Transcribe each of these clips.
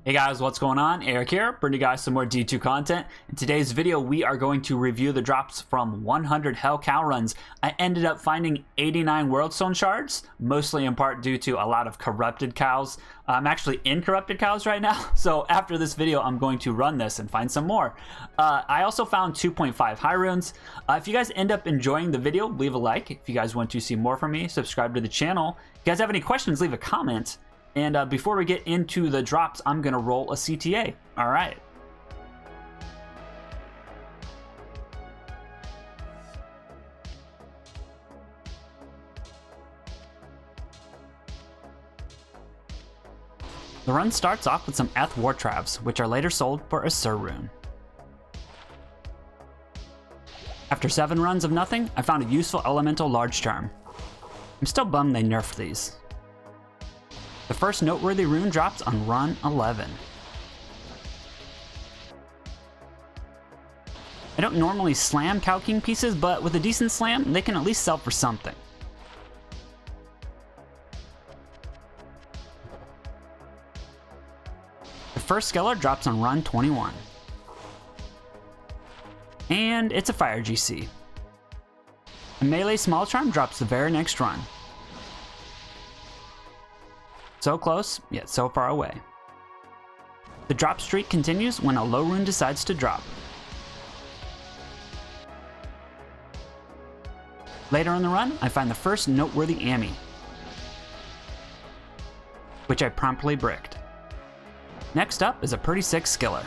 Hey guys, what's going on? Eric here, bringing you guys some more D2 content. In today's video, we are going to review the drops from 100 Hell Cow runs. I ended up finding 89 World Stone shards, mostly in part due to a lot of corrupted cows. I'm actually in corrupted cows right now, so after this video, I'm going to run this and find some more. I also found 2.5 high runes. If you guys end up enjoying the video, leave a like. If you guys want to see more from me, subscribe to the channel. If you guys have any questions, leave a comment. And before we get into the drops, I'm going to roll a CTA. All right. The run starts off with some Eth War Travs, which are later sold for a Sur rune. After 7 runs of nothing, I found a useful elemental large charm. I'm still bummed they nerfed these. The first noteworthy rune drops on run 11. I don't normally slam Cow King pieces, but with a decent slam, they can at least sell for something. The first Skeller drops on run 21. And it's a Fire GC. A melee small charm drops the very next run. So close, yet so far away. The drop streak continues when a low rune decides to drop. Later in the run, I find the first noteworthy Ami, which I promptly bricked. Next up is a pretty sick Skiller.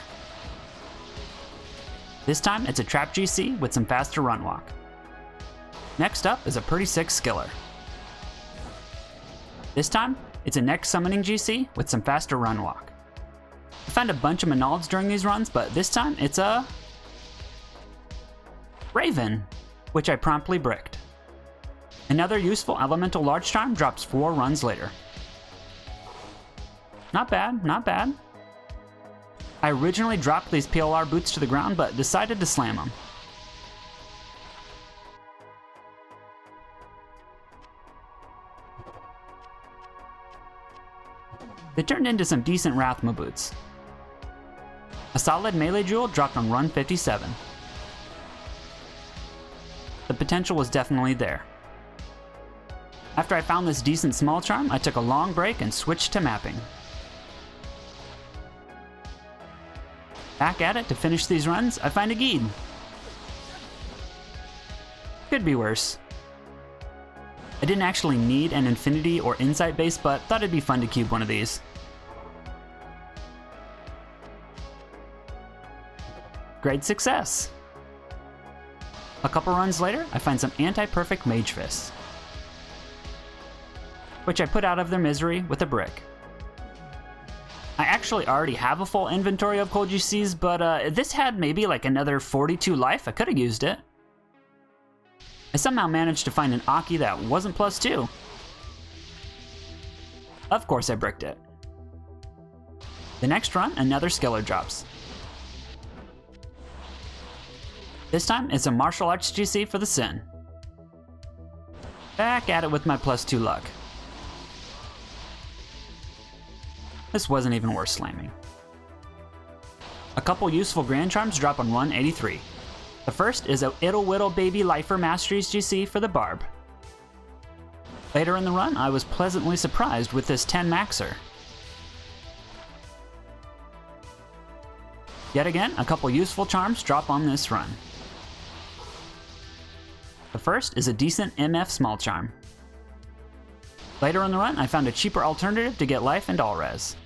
This time it's a Trap GC with some faster run walk. Next up is a pretty sick Skiller. This time, it's a next summoning GC with some faster run walk. I found a bunch of Monalds during these runs, but this time it's a Raven, which I promptly bricked. Another useful elemental large charm drops 4 runs later. Not bad, not bad. I originally dropped these PLR boots to the ground, but decided to slam them. They turned into some decent Rathma boots. A solid melee jewel dropped on run 57. The potential was definitely there. After I found this decent small charm, I took a long break and switched to mapping. Back at it to finish these runs, I find a Geed. Could be worse. I didn't actually need an Infinity or Insight base, but thought it'd be fun to cube one of these. Great success! A couple runs later, I find some anti-perfect Mage Fists, which I put out of their misery with a brick. I actually already have a full inventory of cold GCs, but this had maybe like another 42 life. I could have used it. I somehow managed to find an Aki that wasn't +2. Of course I bricked it. The next run, another Skiller drops. This time, it's a Martial Arts GC for the Sin. Back at it with my +2 luck. This wasn't even worth slamming. A couple useful Grand Charms drop on run 83. The first is a Ittle Whittle Baby Lifer Masteries GC for the Barb. Later in the run, I was pleasantly surprised with this 10 Maxer. Yet again, a couple useful charms drop on this run. The first is a decent MF small charm. Later in the run, I found a cheaper alternative to get life and all res.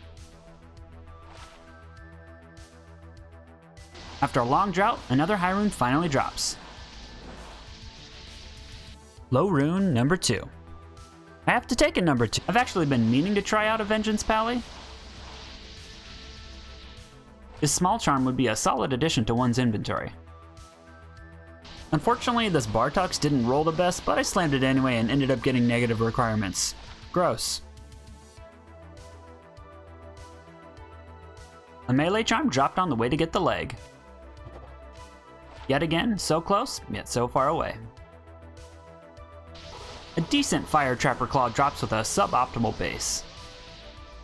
After a long drought, another high rune finally drops. Low rune number 2. I have to take a number 2. I've actually been meaning to try out a Vengeance Pally. This small charm would be a solid addition to one's inventory. Unfortunately, this Bartox didn't roll the best, but I slammed it anyway and ended up getting negative requirements. Gross. A melee charm dropped on the way to get the leg. Yet again, so close, yet so far away. A decent Fire Trapper Claw drops with a suboptimal base.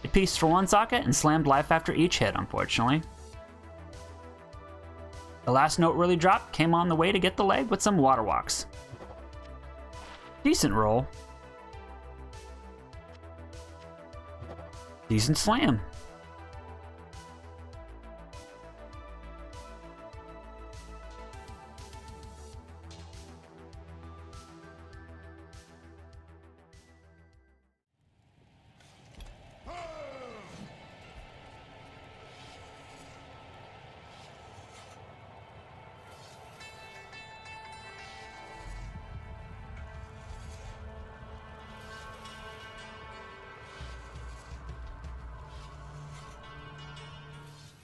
It pieced for one socket and slammed life after each hit, unfortunately. The last noteworthy drop came on the way to get the leg with some water walks. Decent roll. Decent slam.